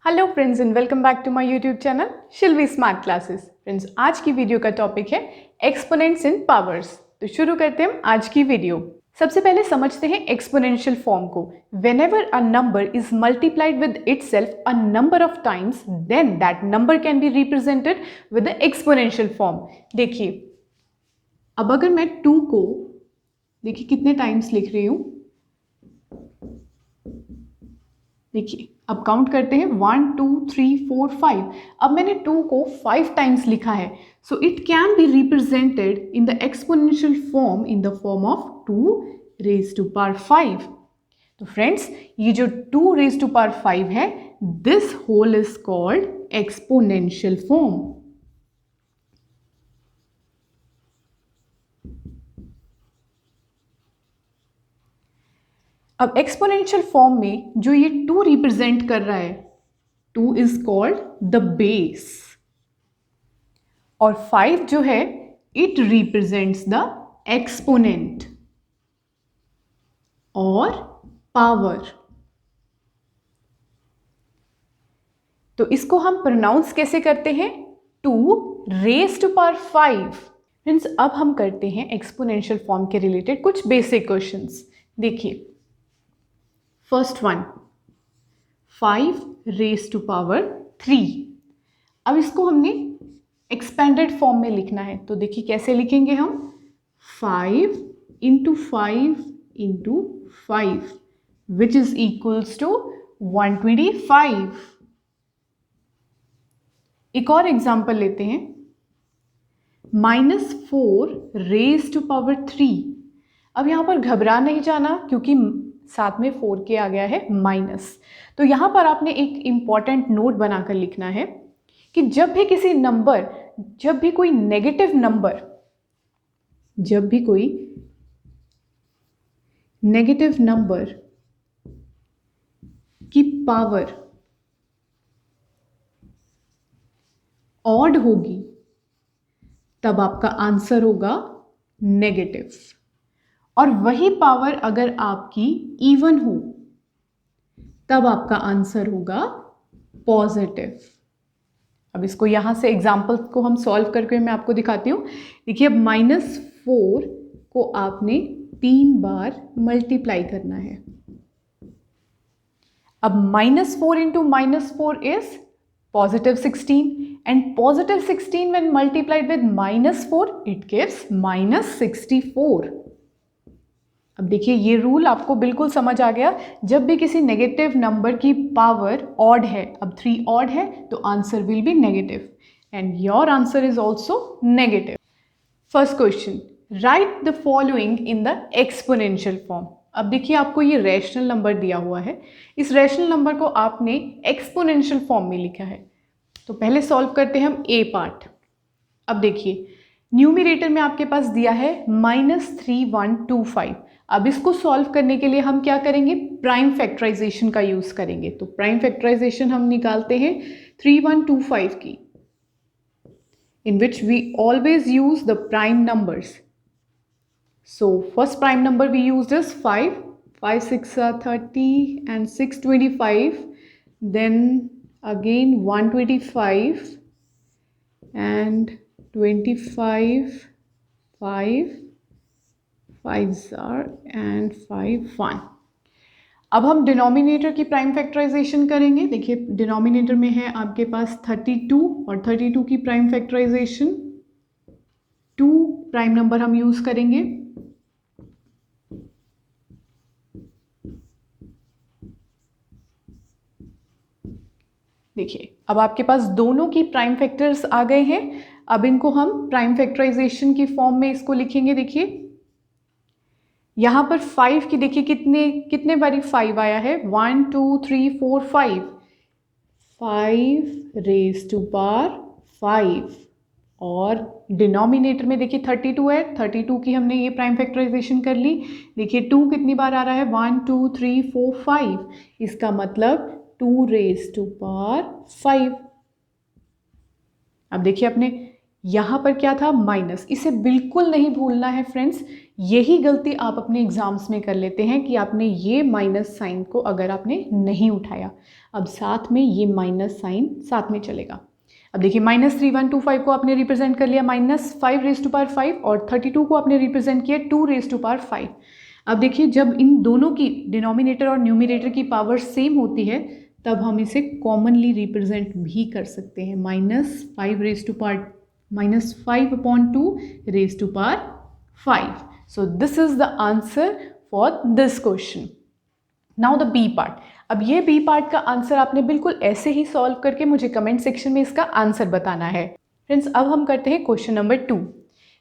Hello friends and welcome back to my YouTube channel Shilvi smart classes. Friends, आज की video का topic है exponents इन powers. तो शुरू करते हैं आज की वीडियो। सबसे पहले समझते हैं एक्सपोनेंशियल फॉर्म को। Whenever a number is multiplied with itself a number of times, then that number can be represented with the exponential form. देखिए, अब अगर मैं 2 को देखिए कितने टाइम्स लिख रही हूँ। देखिए, अब काउंट करते हैं 1 2 3 4 5। अब मैंने 2 को 5 टाइम्स लिखा है, so it can be represented in the exponential form in the form of 2 raise to power 5। तो फ्रेंड्स, ये जो 2 रेज टू पावर 5 है, this whole is called exponential form. अब एक्सपोनेंशियल फॉर्म में जो ये 2 रिप्रेजेंट कर रहा है, 2 इज कॉल्ड द बेस, और 5 जो है इट रिप्रेजेंट्स द एक्सपोनेंट और पावर। तो इसको हम प्रोनाउंस कैसे करते हैं? 2 रेज टू पावर 5। फ्रेंड्स, अब हम करते हैं एक्सपोनेंशियल फॉर्म के रिलेटेड कुछ बेसिक क्वेश्चंस। देखिए, first one, 5 raise to power 3। अब इसको हमने एक्सपेंडेड फॉर्म में लिखना है, तो देखिए कैसे लिखेंगे हम? 5 into 5 into 5 which is equals to 125। एक और एग्जाम्पल लेते हैं, -4 रेज टू पावर 3। अब यहां पर घबरा नहीं जाना, क्योंकि साथ में 4 के आ गया है माइनस। तो यहां पर आपने एक इंपॉर्टेंट नोट बनाकर लिखना है कि जब भी कोई नेगेटिव नंबर की पावर ऑड होगी, तब आपका आंसर होगा नेगेटिव। और वही पावर अगर आपकी इवन हो, तब आपका आंसर होगा पॉजिटिव। अब इसको यहां से एग्जाम्पल को हम सॉल्व करके मैं आपको दिखाती हूं। देखिए, अब -4 को आपने 3 बार मल्टीप्लाई करना है। अब -4 into -4 is positive 16, and positive 16 when multiplied with -4 it gives -64। अब देखिए, ये रूल आपको बिल्कुल समझ आ गया। जब भी किसी नेगेटिव नंबर की पावर ऑड है, अब 3 ऑड है, तो answer will B negative, and your answer is also negative. First question, right the following in the exponential form. अब देखिए, आपको ये रैशनल नंबर दिया हुआ है, इस रैशनल नंबर को आपने एक्सपोनेंशियल फॉर्म में लिखा है। तो पहले सॉल्व करते हैं हम ए पार्ट। अब देखिए, न्यूमरेटर में आपके पास दिया है -3125। अब इसको सॉल्व करने के लिए हम क्या करेंगे? प्राइम फैक्टराइजेशन का यूज करेंगे। तो प्राइम फैक्टराइजेशन हम निकालते हैं 3125 की, in which we always use the prime numbers. So first prime number we used is 5, 5 6 are 30 and 6 25, then again 125 and 25, 5 5s are and 5 1। अब हम डिनोमिनेटर की प्राइम फैक्टराइजेशन करेंगे। देखिए, डिनोमिनेटर में है आपके पास 32, और 32 की प्राइम फैक्टराइजेशन 2 प्राइम नंबर हम यूज करेंगे। देखिए, अब आपके पास दोनों की प्राइम फैक्टर्स आ गए हैं। अब इनको हम प्राइम फैक्टराइजेशन की फॉर्म में इसको लिखेंगे। देखिए, यहां पर 5 की देखिए कितने बारी 5 आया है? 1 2 3 4 5 5 रेज टू पावर 5, और डिनोमिनेटर में देखिए 32 है, 32 की हमने ये प्राइम फैक्टराइजेशन कर ली। देखिए 2 कितनी बार आ रहा है? 1 2 3 4 5, इसका मतलब 2 रेज टू पावर 5। अब देखिए, अपने यहाँ पर क्या था, माइनस। इसे बिल्कुल नहीं भूलना है फ्रेंड्स। यही गलती आप अपने एग्जाम्स में कर लेते हैं कि आपने ये माइनस साइन को अगर आपने नहीं उठाया, अब साथ में ये माइनस साइन साथ में चलेगा। अब देखिए -3125 को आपने रिप्रेजेंट कर लिया -5^5 और 32 को आपने रिप्रेजेंट किया 2^5। अब देखिए जब इन दोनों की डिनोमिनेटर और न्यूमरेटर की पावर सेम होती है तब हम इसे कॉमनली रिप्रेजेंट भी कर सकते हैं, -5/2 So this is the answer for this question. Now the B part. अब ये B पार्ट का आंसर आपने बिल्कुल ऐसे ही सॉल्व करके मुझे कमेंट सेक्शन में इसका आंसर बताना है। फ्रेंड्स अब हम करते हैं क्वेश्चन नंबर 2।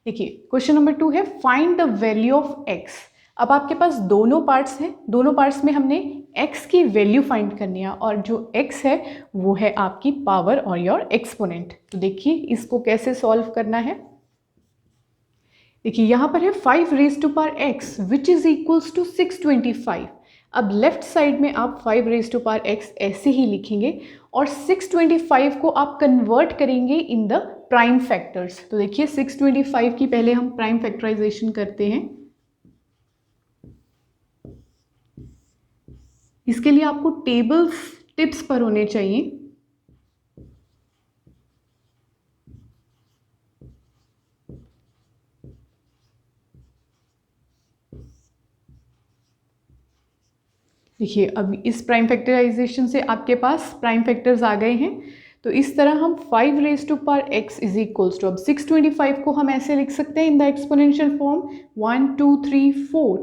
देखिए क्वेश्चन नंबर 2 है find the value of x। अब आपके पास दोनों पार्ट्स हैं, दोनों पार्ट्स में हमने x की वैल्यू फाइंड करनी है और जो x है वो है आपकी पावर और योर एक्सपोनेंट। तो देखिए इसको कैसे सॉल्व करना है। देखिए यहाँ पर है 5^x which is equals to 625। अब लेफ्ट साइड में आप 5^x ऐसे ही लिखेंगे और 625 को आप कन्वर्ट करेंगे इन द प्राइम फैक्टर्स। तो देखिए 625 की पहले हम प्राइम फैक्टराइजेशन करते हैं। इसके लिए आपको टेबल्स टिप्स पर होने चाहिए। देखिए अब इस प्राइम फैक्टराइजेशन से आपके पास प्राइम फैक्टर्स आ गए हैं। तो इस तरह हम 5^x इज इक्वल्स टू, अब 625 को हम ऐसे लिख सकते हैं इन द एक्सपोनेंशियल फॉर्म 1 2 3 4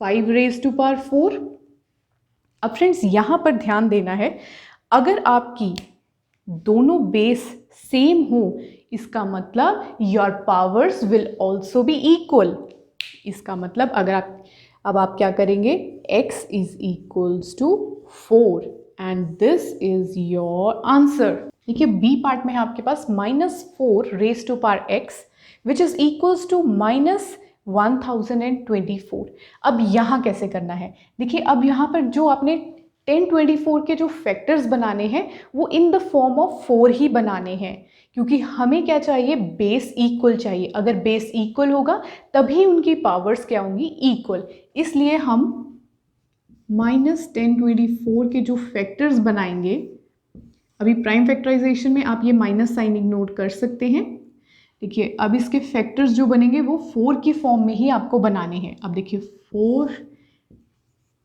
5^4। अब फ्रेंड्स यहाँ पर ध्यान देना है, अगर आपकी दोनों बेस सेम हो इसका मतलब your powers will also be equal. इसका मतलब अगर अब आप क्या करेंगे, x is equals to 4 and this is your answer. देखिए बी पार्ट में है आपके पास -4^x which is equals to -1024। अब यहाँ कैसे करना है, देखिए अब यहाँ पर जो आपने 1024 के जो फैक्टर्स बनाने हैं वो इन द फॉर्म ऑफ 4 ही बनाने हैं, क्योंकि हमें क्या चाहिए, बेस इक्वल चाहिए। अगर बेस इक्वल होगा तभी उनकी पावर्स क्या होंगी, इक्वल। इसलिए हम -1024 के जो फैक्टर्स बनाएंगे, अभी प्राइम फैक्टराइजेशन में आप ये माइनस साइन इग्नोर कर सकते हैं। देखिए अब इसके फैक्टर्स जो बनेंगे वो 4 की फॉर्म में ही आपको बनाने हैं। अब देखिए 4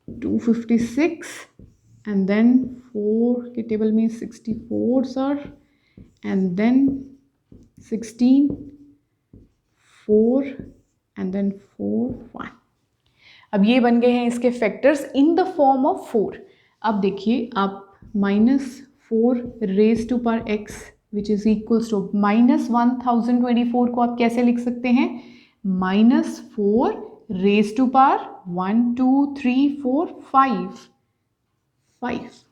256 एंड देन 4 के टेबल में 64 sir and then 16 4 and then 4 1। अब ये बन गए हैं इसके factors in the form of 4। अब देखिए आप -4^x which is equals to -1024 को आप कैसे लिख सकते हैं, -4^1 2 3 4 5।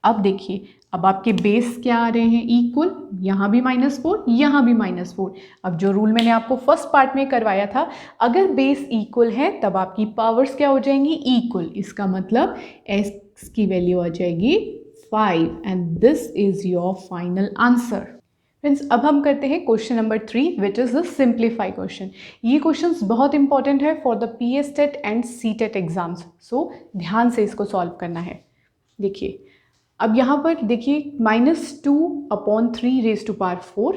अब देखिए अब आपके बेस क्या आ रहे हैं, इक्वल। यहाँ भी -4 यहाँ भी -4। अब जो रूल मैंने आपको फर्स्ट पार्ट में करवाया था, अगर बेस इक्वल है तब आपकी पावर्स क्या हो जाएंगी, इक्वल। इसका मतलब x की वैल्यू आ जाएगी 5 and this is your final answer. Friends अब हम करते हैं question number 3 which is the simplify question. ये क्वेश्चंस बहुत इंपॉर्टेंट है for the PS TET and CTET exams, so ध्यान से इसको सॉल्व करना है। देखिए अब यहाँ पर देखिए -2/3^4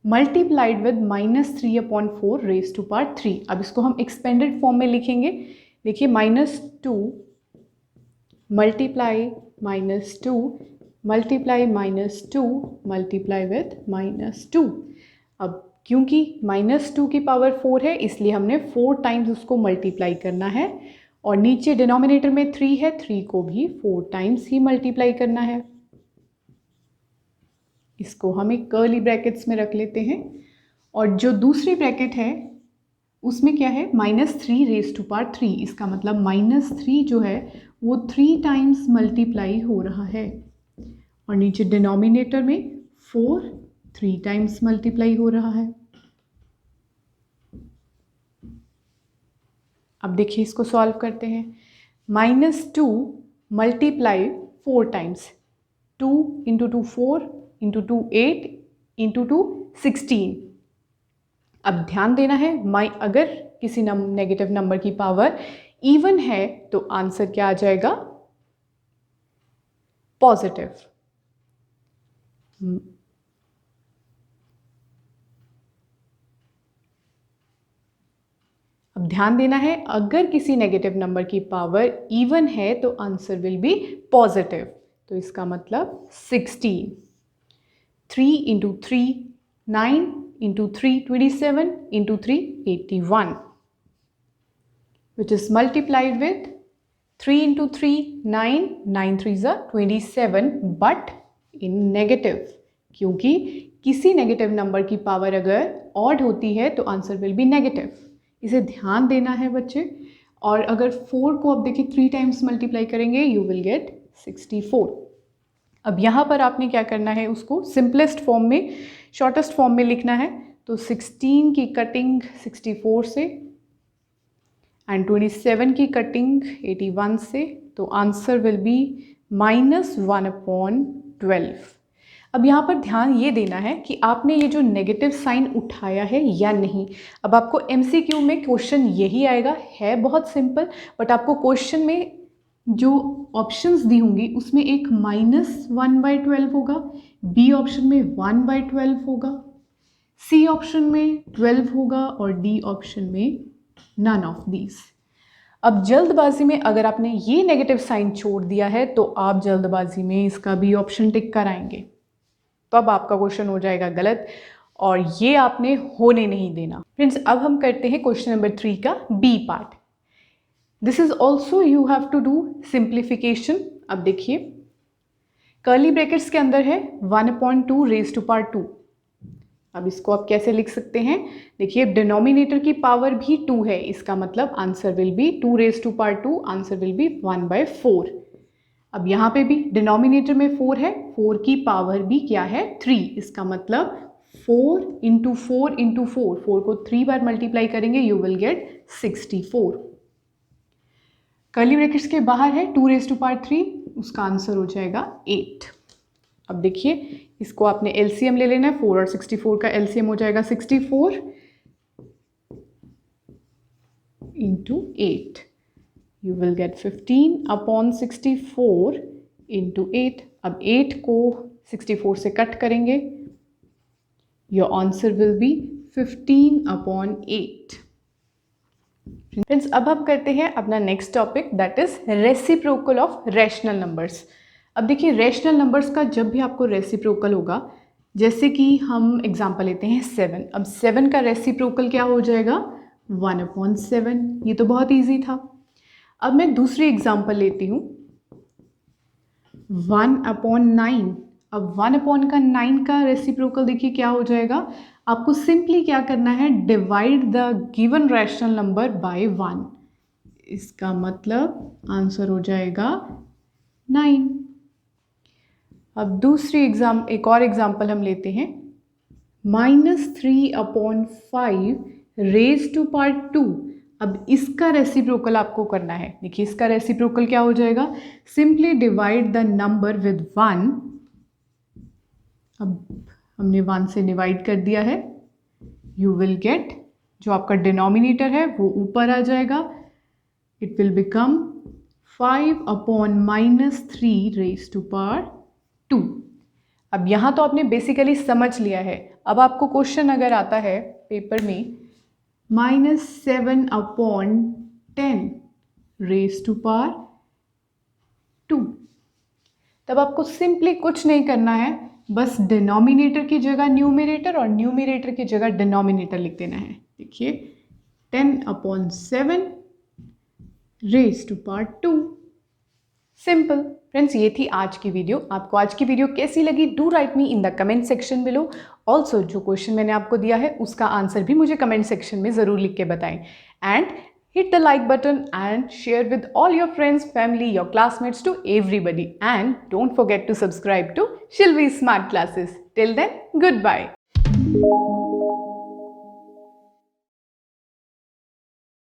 मल्टीप्लाइड विद -3/4^3। अब इसको हम एक्सपेंडेड फॉर्म में लिखेंगे। देखिए -2 मल्टीप्लाई -2 मल्टीप्लाई -2 मल्टीप्लाई विथ -2। अब क्योंकि -2 की पावर 4 है इसलिए हमने 4 टाइम्स उसको मल्टीप्लाई करना है और नीचे डिनोमिनेटर में 3 है, 3 को भी 4 टाइम्स ही मल्टीप्लाई करना है। इसको हम एक कर्ली ब्रैकेट्स में रख लेते हैं और जो दूसरी ब्रैकेट है उसमें क्या है, -3^3। इसका मतलब -3 जो है वो 3 टाइम्स मल्टीप्लाई हो रहा है और नीचे डिनोमिनेटर में 4 3 टाइम्स मल्टीप्लाई हो रहा है। अब देखिए इसको सॉल्व करते हैं। -2 मल्टीप्लाई 4 टाइम्स, 2 × 2 4 × 2 8 इंटू 2 16। अब ध्यान देना है अगर किसी नेगेटिव नंबर की पावर इवन है तो आंसर क्या आ जाएगा? पॉजिटिव। अब ध्यान देना है, अगर किसी नेगेटिव नंबर की पावर इवन है तो आंसर विल बी पॉजिटिव। तो इसका मतलब 16। 3 into 3 9 into 3 27 into 3 81, which is multiplied with 3 into 3 9 9 3s are 27 but in negative, क्योंकि किसी नेगेटिव नंबर की पावर अगर ऑड होती है तो आंसर विल बी नेगेटिव। इसे ध्यान देना है बच्चे। और अगर 4 को आप देखिए 3 टाइम्स मल्टीप्लाई करेंगे यू विल गेट 64। अब यहाँ पर आपने क्या करना है, उसको सिंपलेस्ट फॉर्म में, शॉर्टेस्ट फॉर्म में लिखना है। तो 16 की कटिंग 64 से एंड 27 की कटिंग 81 से, तो आंसर विल बी -1/12। अब यहाँ पर ध्यान ये देना है कि आपने ये जो नेगेटिव साइन उठाया है या नहीं। अब आपको MCQ में क्वेश्चन यही आएगा, है बहुत सिंपल, बट आपको क्वेश्चन में जो ऑप्शंस दी होंगी उसमें एक -1/12 होगा, बी ऑप्शन में 1/12 होगा, सी ऑप्शन में 12 होगा और डी ऑप्शन में नन ऑफ दीज। अब जल्दबाजी में अगर आपने ये नेगेटिव साइन छोड़ दिया है तो आप जल्दबाजी में इसका बी ऑप्शन टिक कराएंगे, तो अब आपका क्वेश्चन हो जाएगा गलत और ये आपने होने नहीं देना। फ्रेंड्स, अब हम करते हैं क्वेश्चन नंबर 3 का B part. This is also you have to do simplification. अब देखिए, कर्ली ब्रैकेट्स के अंदर है 1/2 रेज़ टू पावर 2। अब इसको आप कैसे लिख सकते हैं? देखिए, डिनोमिनेटर की पावर भी 2 है, इसका मतलब answer will be 2 raise to power 2, answer will be 1/4। अब यहाँ पे भी डिनोमिनेटर में 4 है, 4 की पावर भी क्या है? 3, इसका मतलब 4 इंटू 4 इंटू 4, 4 को 3 बार मल्टीप्लाई करेंगे you will get 64। Curly brackets के बाहर है 2 रेज़ टू पावर 3, उसका आंसर हो जाएगा 8। अब देखिए, इसको आपने LCM ले लेना है, 4 और 64 का LCM हो जाएगा 64 into 8, you will get 15/64 into 8। अब 8 को 64 से कट करेंगे, your answer will be 15/8। Friends, अब हम करते हैं अपना next topic, that is reciprocal of rational numbers. अब देखिए, रैशनल नंबर्स का जब भी आपको रेसिप्रोकल होगा, जैसे कि हम एग्जांपल लेते हैं 7। अब 7 का रेसिप्रोकल क्या हो जाएगा? 1/7। ये तो बहुत इजी था। अब मैं दूसरी एग्जांपल लेती हूँ 1/9। अब 1/9 का रेसिप्रोकल देखिए क्या हो जाएगा? आपको सिंपली क्या करना है? Divide the given rational number by 1। इसका मतलब आंसर हो जाएगा 9। अब एक और एग्जांपल हम लेते हैं -3/5 रेज़ टू पावर 2। अब इसका रेसिप्रोकल आपको करना है। देखिए, इसका रेसिप्रोकल क्या हो जाएगा? Simply divide the number with 1। अब हमने 1 से डिवाइड कर दिया है, यू विल गेट, जो आपका डिनोमिनेटर है वो ऊपर आ जाएगा, it will become 5/-3 raise to power 2। अब यहाँ तो आपने बेसिकली समझ लिया है। अब आपको क्वेश्चन अगर आता है पेपर में -7/10 रेज़ टू पावर 2, तब आपको सिंपली कुछ नहीं करना है, बस डिनोमिनेटर की जगह न्यूमरेटर और न्यूमरेटर की जगह डिनोमिनेटर लिख देना है। देखिए, 10/7 raise to power 2। Simple. Friends, ये थी आज की वीडियो। आपको आज की वीडियो कैसी लगी? Do right me in the comment section below. Also जो क्वेश्चन मैंने आपको दिया है उसका आंसर भी मुझे कमेंट सेक्शन में ज़रूर लिख के बताएं। And hit the like button and share with all your friends, family, your classmates, to everybody. And don't forget to subscribe to Shilvi's Smart Classes. Till then, goodbye.